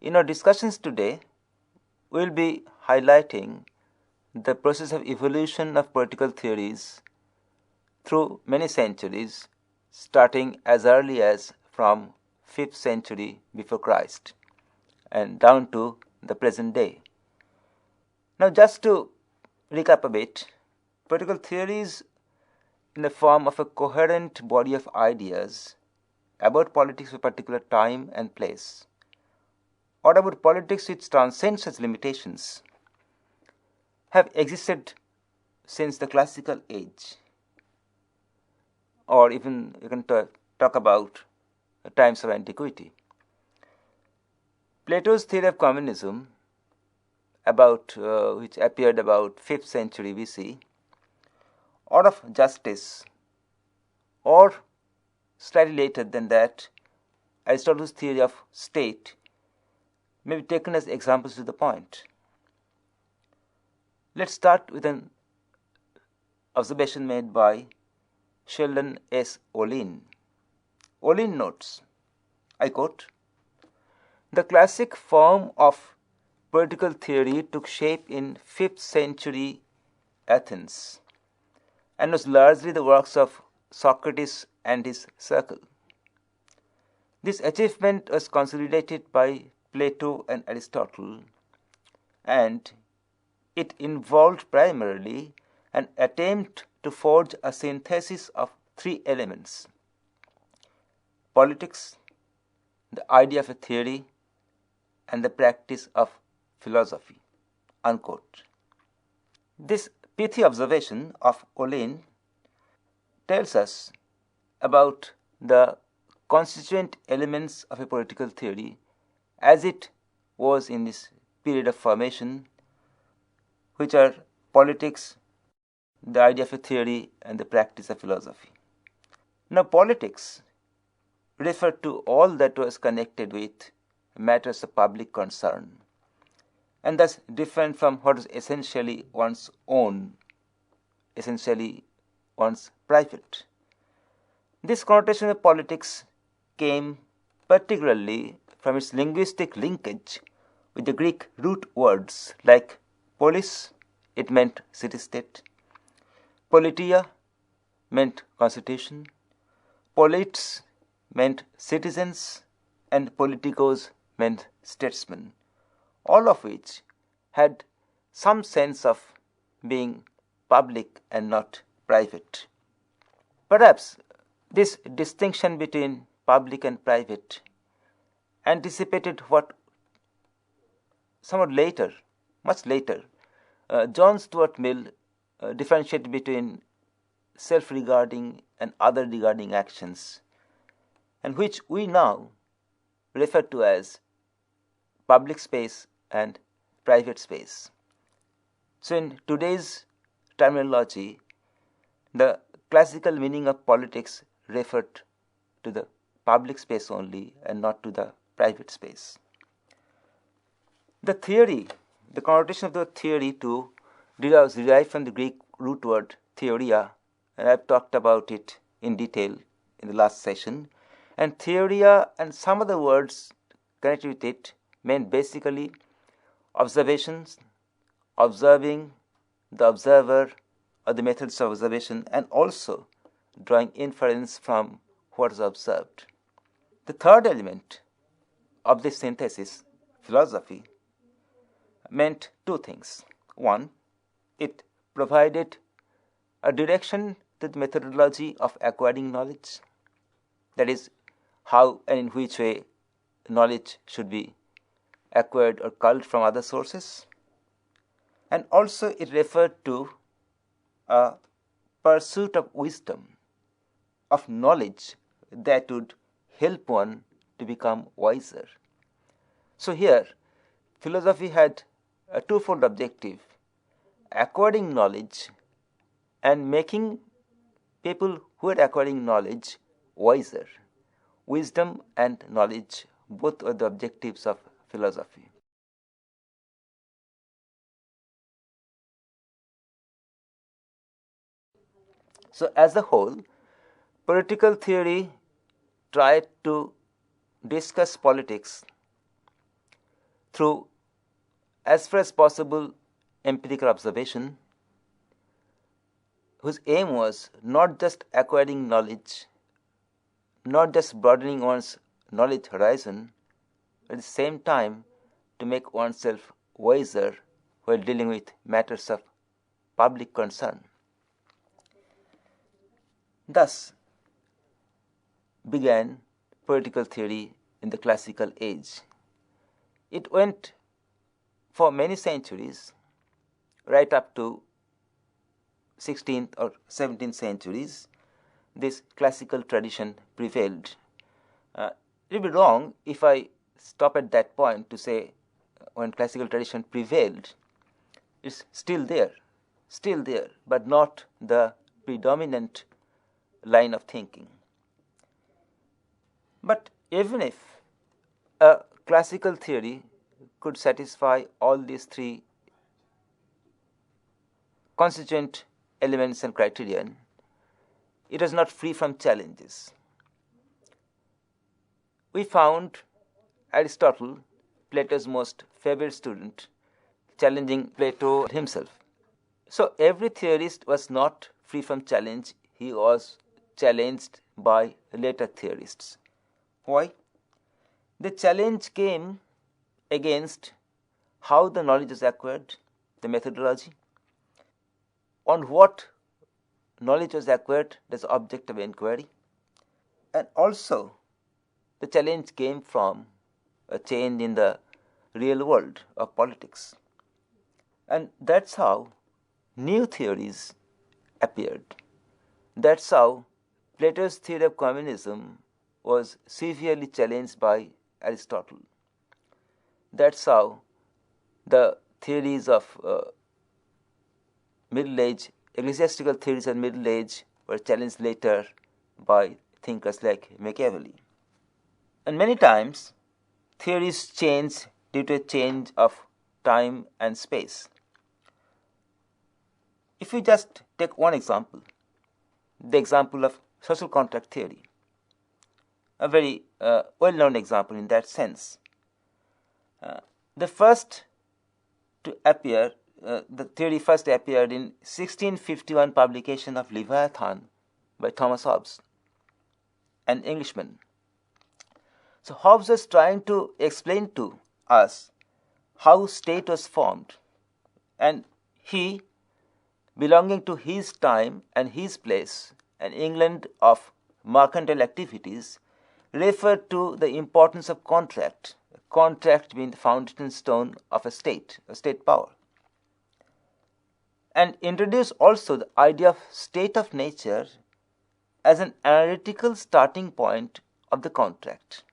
In our discussions today, we will be highlighting the process of evolution of political theories through many centuries, starting as early as from 5th century before Christ and down to the present day. Now, just to recap a bit, political theories in the form of a coherent body of ideas about politics of a particular time and place, or about politics which transcends such limitations, have existed since the classical age, or even you can talk about times of antiquity. Plato's theory of communism, which appeared about 5th century BC, or of justice, or slightly later than that, Aristotle's theory of state, may be taken as examples to the point. Let's start with an observation made by Sheldon S. Olin. Olin notes, I quote, "The classic form of political theory took shape in 5th century Athens and was largely the works of Socrates and his circle. This achievement was consolidated by Plato and Aristotle, and it involved primarily an attempt to forge a synthesis of three elements: politics, the idea of a theory, and the practice of philosophy." Unquote. This pithy observation of Olin tells us about the constituent elements of a political theory as it was in this period of formation, which are politics, the idea of a theory, and the practice of philosophy. Now, politics referred to all that was connected with matters of public concern, and thus different from what is essentially one's own, essentially one's private. This connotation of politics came particularly from its linguistic linkage with the Greek root words like polis, it meant city-state; politia meant constitution; polites meant citizens; and politicos meant statesmen, all of which had some sense of being public and not private. Perhaps this distinction between public and private anticipated what somewhat later, much later, John Stuart Mill differentiated between self-regarding and other-regarding actions, and which we now refer to as public space and private space. So in today's terminology, the classical meaning of politics referred to the public space only and not to the private space. The theory, the connotation of the theory too, derives from the Greek root word theoria, and I've talked about it in detail in the last session. And theoria and some other words connected with it meant basically observations, observing, the observer, or the methods of observation, and also drawing inference from what is observed. The third element of this synthesis, philosophy, meant two things. One, it provided a direction to the methodology of acquiring knowledge, that is, how and in which way knowledge should be acquired or culled from other sources. And also it referred to a pursuit of wisdom, of knowledge that would help one to become wiser. So here, philosophy had a twofold objective: acquiring knowledge and making people who are acquiring knowledge wiser. Wisdom and knowledge both are the objectives of philosophy. So as a whole, political theory tried to discuss politics through, as far as possible, empirical observation, whose aim was not just acquiring knowledge, not just broadening one's knowledge horizon, but at the same time to make oneself wiser while dealing with matters of public concern. Thus began political theory in the classical age. It went for many centuries, right up to 16th or 17th centuries. This classical tradition prevailed. It would be wrong if I stop at that point to say when classical tradition prevailed. It's still there, but not the predominant line of thinking. But even if a classical theory could satisfy all these three constituent elements and criterion, it was not free from challenges. We found Aristotle, Plato's most favored student, challenging Plato himself. So every theorist was not free from challenge. He was challenged by later theorists. Why? The challenge came against how the knowledge is acquired, the methodology, on what knowledge was acquired as the object of inquiry, and also the challenge came from a change in the real world of politics. And that's how new theories appeared. That's how Plato's theory of communism was severely challenged by Aristotle. That's how the theories of Middle Age, ecclesiastical theories of Middle Age, were challenged later by thinkers like Machiavelli. And many times, theories change due to a change of time and space. If you just take one example, the example of social contract theory, a very well-known example in that sense. The theory first appeared in 1651 publication of Leviathan by Thomas Hobbes, an Englishman. So Hobbes was trying to explain to us how state was formed, and he, belonging to his time and his place, an England of mercantile activities, referred to the importance of contract being the foundation stone of a state power, and introduced also the idea of state of nature as an analytical starting point of the contract.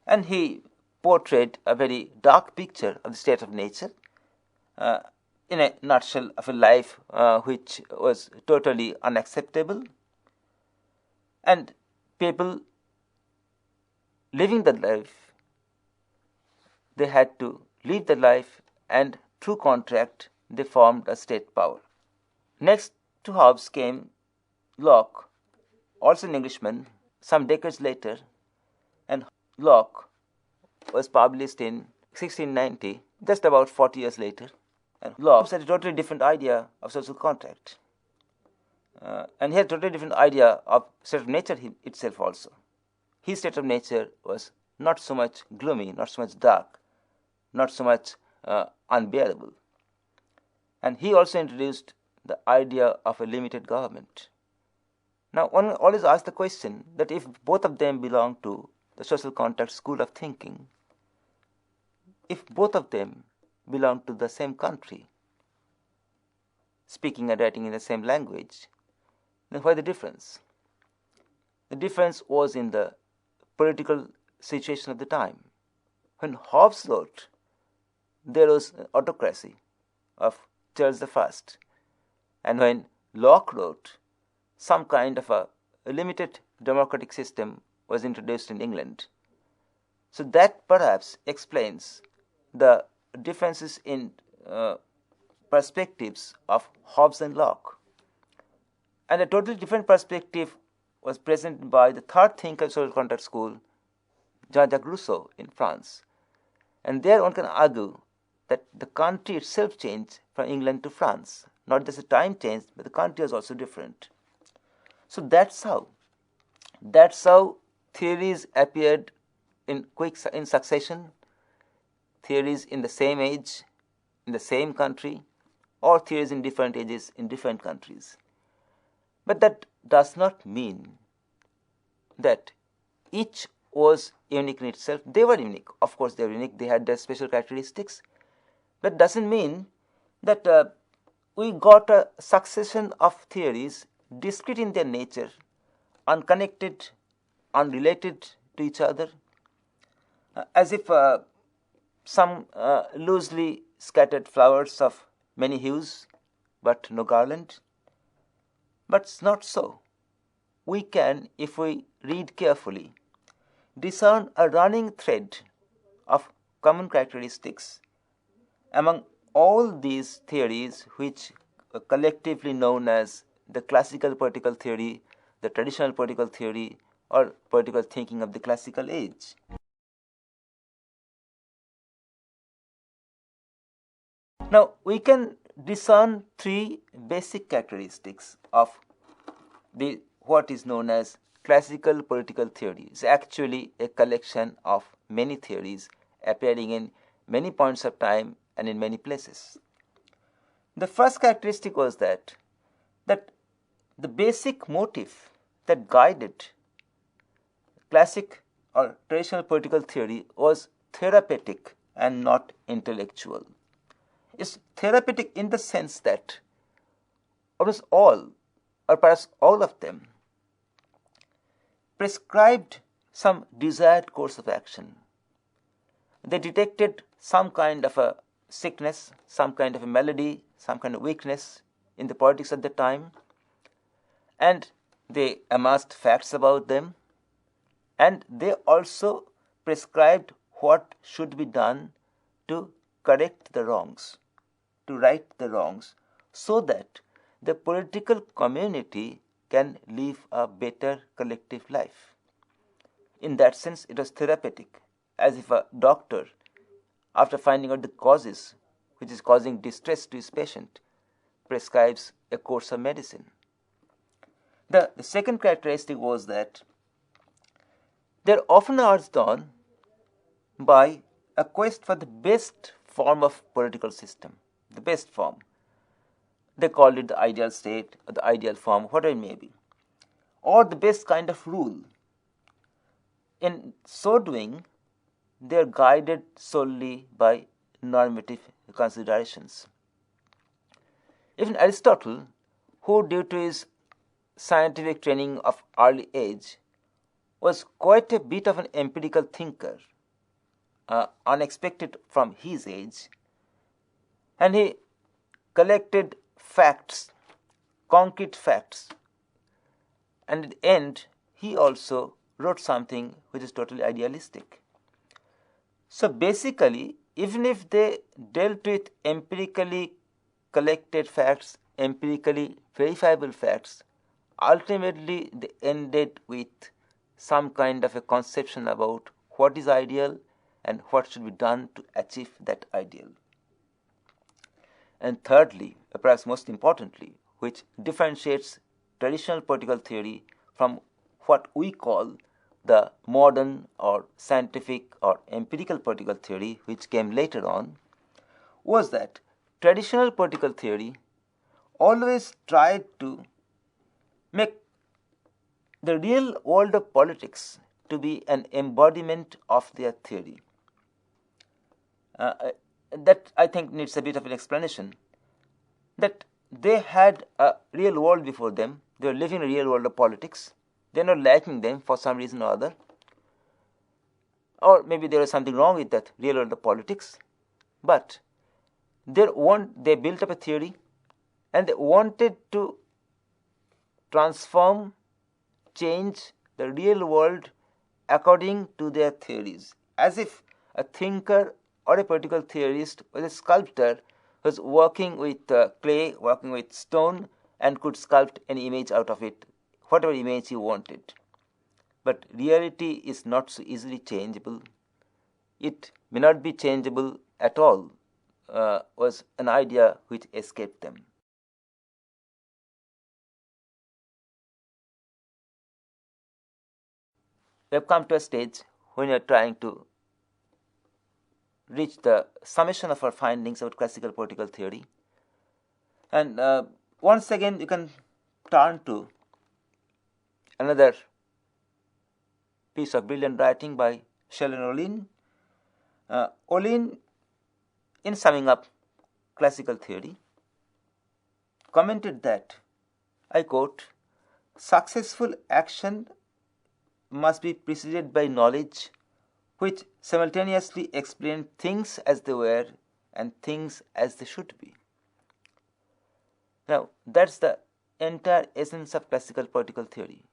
And he portrayed a very dark picture of the state of nature, in a nutshell, of a life which was totally unacceptable, and people living the life, they had to live the life, and through contract they formed a state power. Next to Hobbes came Locke, also an Englishman, some decades later, and Locke was published in 1690, just about 40 years later. And Locke had a totally different idea of social contract. And he had a totally different idea of state of nature itself also. His state of nature was not so much gloomy, not so much dark, not so much unbearable. And he also introduced the idea of a limited government. Now, one always asks the question that if both of them belong to the social contract school of thinking, if both of them belong to the same country, speaking and writing in the same language, then why the difference? The difference was in the political situation of the time. When Hobbes wrote, there was an autocracy of Charles I, and when Locke wrote, some kind of a limited democratic system was introduced in England. So that perhaps explains the differences in perspectives of Hobbes and Locke. And a totally different perspective was presented by the third thinker of social contract school, Jean-Jacques Rousseau in France. And there one can argue that the country itself changed from England to France. Not just the time changed, but the country was also different. So that's how theories appeared in succession, theories in the same age, in the same country, or theories in different ages in different countries. But that does not mean that each was unique in itself. They were unique. Of course, they were unique. They had their special characteristics. But doesn't mean that we got a succession of theories discrete in their nature, unconnected, unrelated to each other, as if some loosely scattered flowers of many hues, but no garland. But it's not so. We can, if we read carefully, discern a running thread of common characteristics among all these theories, which are collectively known as the classical political theory, the traditional political theory, or political thinking of the classical age. Now, we can discern three basic characteristics of what is known as classical political theory. It's actually a collection of many theories appearing in many points of time and in many places. The first characteristic was that the basic motive that guided classic or traditional political theory was therapeutic and not intellectual. It's therapeutic in the sense that almost all, or perhaps all of them, prescribed some desired course of action. They detected some kind of a sickness, some kind of a malady, some kind of weakness in the politics at the time, and they amassed facts about them, and they also prescribed what should be done to correct the wrongs, to right the wrongs, so that the political community can live a better collective life. In that sense, it was therapeutic, as if a doctor, after finding out the causes which is causing distress to his patient, prescribes a course of medicine. The second characteristic was that they are often urged on by a quest for the best form of political system, the best form. They called it the ideal state, or the ideal form, whatever it may be, or the best kind of rule. In so doing, they are guided solely by normative considerations. Even Aristotle, who due to his scientific training of early age was quite a bit of an empirical thinker, unexpected from his age, and he collected facts, concrete facts, and at the end he also wrote something which is totally idealistic. So basically, even if they dealt with empirically collected facts, empirically verifiable facts, ultimately they ended with some kind of a conception about what is ideal and what should be done to achieve that ideal. And thirdly, perhaps most importantly, which differentiates traditional political theory from what we call the modern or scientific or empirical political theory, which came later on, was that traditional political theory always tried to make the real world of politics to be an embodiment of their theory. That I think needs a bit of an explanation. That they had a real world before them, they were living in a real world of politics, they are not lacking them for some reason or other, or maybe there was something wrong with that real world of politics, but they built up a theory and they wanted to transform, change the real world according to their theories, as if a thinker or a political theorist was a sculptor who was working with clay, working with stone, and could sculpt an image out of it, whatever image he wanted. But reality is not so easily changeable. It may not be changeable at all was an idea which escaped them. We have come to a stage when we are trying to reach the summation of our findings about classical political theory. And once again, you can turn to another piece of brilliant writing by Shell and Olin. Olin, in summing up classical theory, commented that, I quote, "Successful action must be preceded by knowledge which simultaneously explain things as they were and things as they should be." Now, that's the entire essence of classical political theory.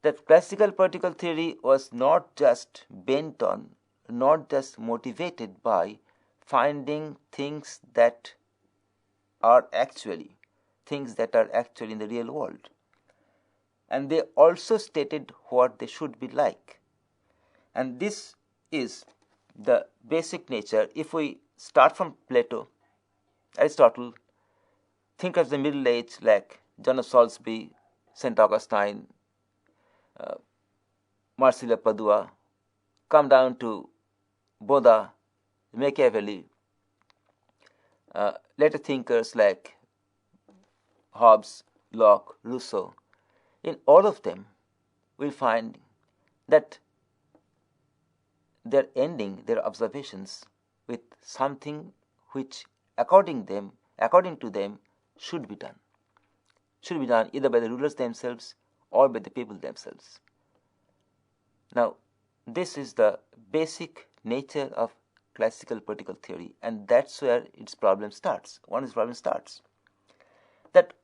That classical political theory was not just bent on, not just motivated by finding things that are actually in the real world. And they also stated what they should be like. And this is the basic nature. If we start from Plato, Aristotle, think of the Middle Age like John of Salisbury, St. Augustine, Marsilio Padua, come down to Buddha, Machiavelli, later thinkers like Hobbes, Locke, Rousseau. In all of them, we find that they're ending their observations with something which, according to them, should be done. Should be done either by the rulers themselves or by the people themselves. Now, this is the basic nature of classical political theory, and that's where its problem starts. That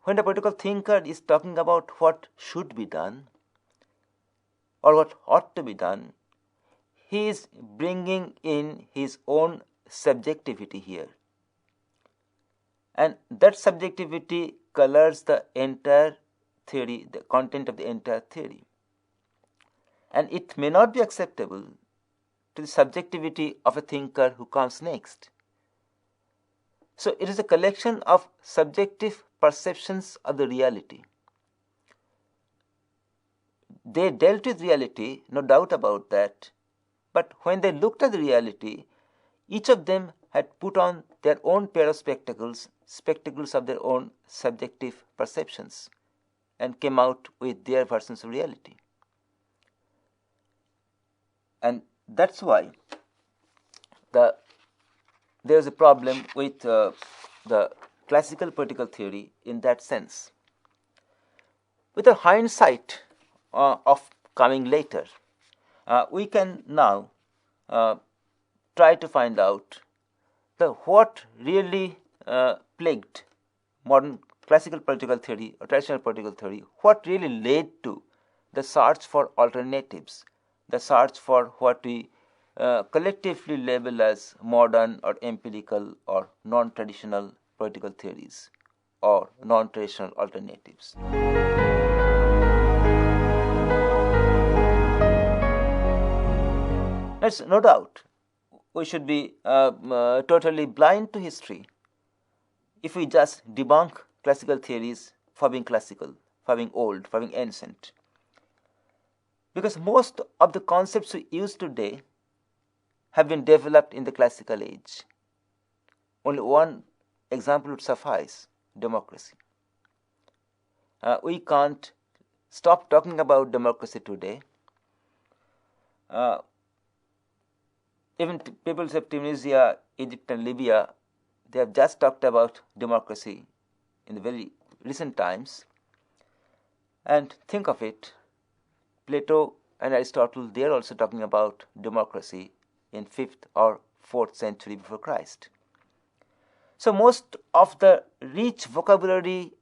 when a political thinker is talking about what should be done or what ought to be done, he is bringing in his own subjectivity here. And that subjectivity colors the entire theory, the content of the entire theory. And it may not be acceptable to the subjectivity of a thinker who comes next. So it is a collection of subjective perceptions of the reality. They dealt with reality, no doubt about that, but when they looked at the reality, each of them had put on their own pair of spectacles of their own subjective perceptions, and came out with their versions of reality. And that's why there is a problem with the classical political theory in that sense. With a hindsight of coming later, we can now try to find out what really plagued modern classical political theory or traditional political theory, what really led to the search for alternatives, the search for what we collectively label as modern or empirical or non-traditional political theories or non-traditional alternatives. There's no doubt we should be totally blind to history if we just debunk classical theories for being classical, for being old, for being ancient. Because most of the concepts we use today have been developed in the classical age. Only one example would suffice: democracy. We can't stop talking about democracy today. Even peoples of Tunisia, Egypt and Libya, they have just talked about democracy in the very recent times. And think of it, Plato and Aristotle, they are also talking about democracy in 5th or 4th century before Christ. So most of the rich vocabulary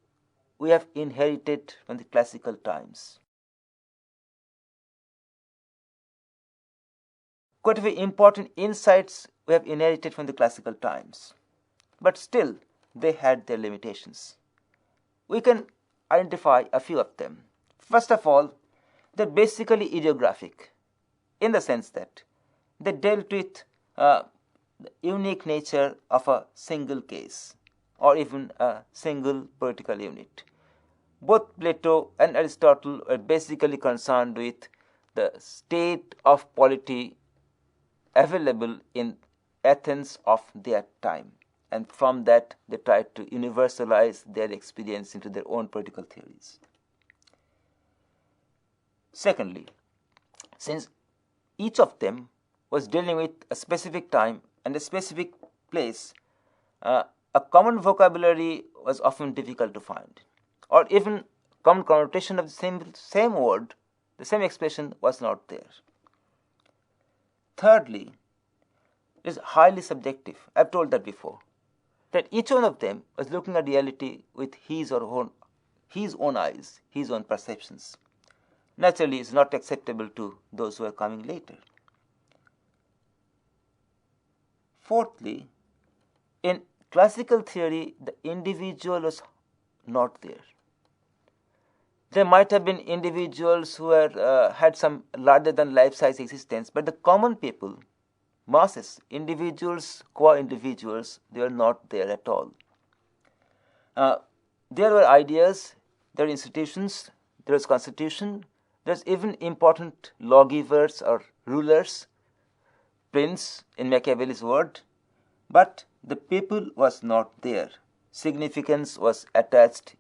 we have inherited from the classical times. Quite a few important insights we have inherited from the classical times. But still, they had their limitations. We can identify a few of them. First of all, they're basically ideographic, in the sense that they dealt with the unique nature of a single case or even a single political unit. Both Plato and Aristotle were basically concerned with the state of polity available in Athens of their time, and from that they tried to universalize their experience into their own political theories. Secondly, since each of them was dealing with a specific time and a specific place, a common vocabulary was often difficult to find, or even common connotation of the same word, the same expression was not there. Thirdly, it is highly subjective. I've told that before, that each one of them was looking at reality with his own eyes, his own perceptions. Naturally, it's not acceptable to those who are coming later. Fourthly, in classical theory, the individual was not there. There might have been individuals who had some larger-than-life-size existence, but the common people, masses, individuals, qua individuals, they were not there at all. There were ideas, there were institutions, there was constitution, there's even important lawgivers or rulers, prince in Machiavelli's word, but the people was not there. Significance was attached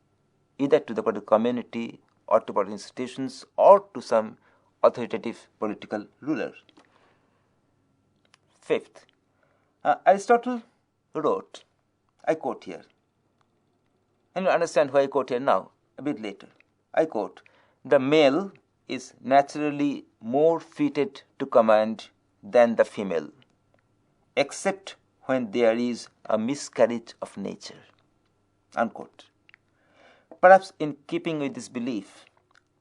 either to the political community or to political institutions or to some authoritative political ruler. Fifth, Aristotle wrote, I quote here, and you understand why I quote here now, a bit later. I quote, "The male is naturally more fitted to command than the female, except when there is a miscarriage of nature." Unquote. Perhaps in keeping with this belief,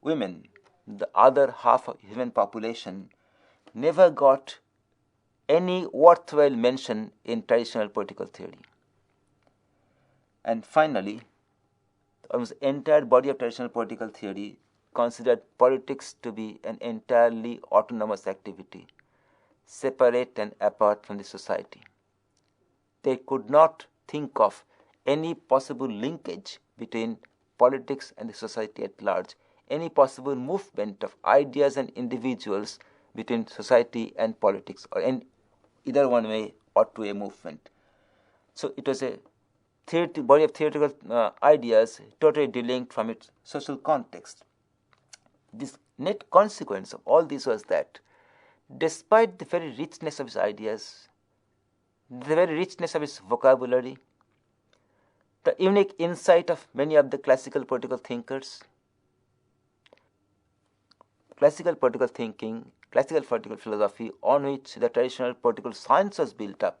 women, the other half of human population, never got any worthwhile mention in traditional political theory. And finally, almost the entire body of traditional political theory considered politics to be an entirely autonomous activity, separate and apart from the society. They could not think of any possible linkage between politics and the society at large, any possible movement of ideas and individuals between society and politics, or in either one way or to a movement. So it was a body of theoretical ideas totally delinked from its social context. This net consequence of all this was that despite the very richness of his ideas, the very richness of his vocabulary, the unique insight of many of the classical political thinkers, classical political thinking, classical political philosophy on which the traditional political science was built up,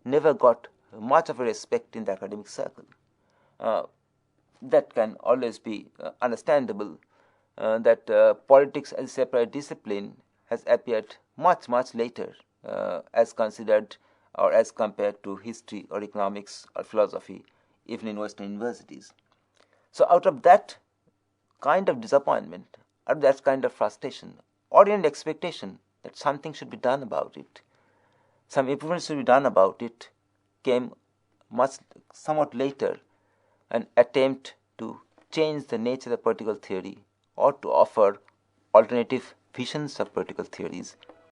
never got much of a respect in the academic circle. That can always be understandable, that politics as a separate discipline has appeared much, much later as considered or as compared to history or economics or philosophy, even in Western universities. So out of that kind of disappointment, out of that kind of frustration, or in expectation that something should be done about it, some improvements should be done about it, came somewhat later an attempt to change the nature of political theory or to offer alternative visions of political theories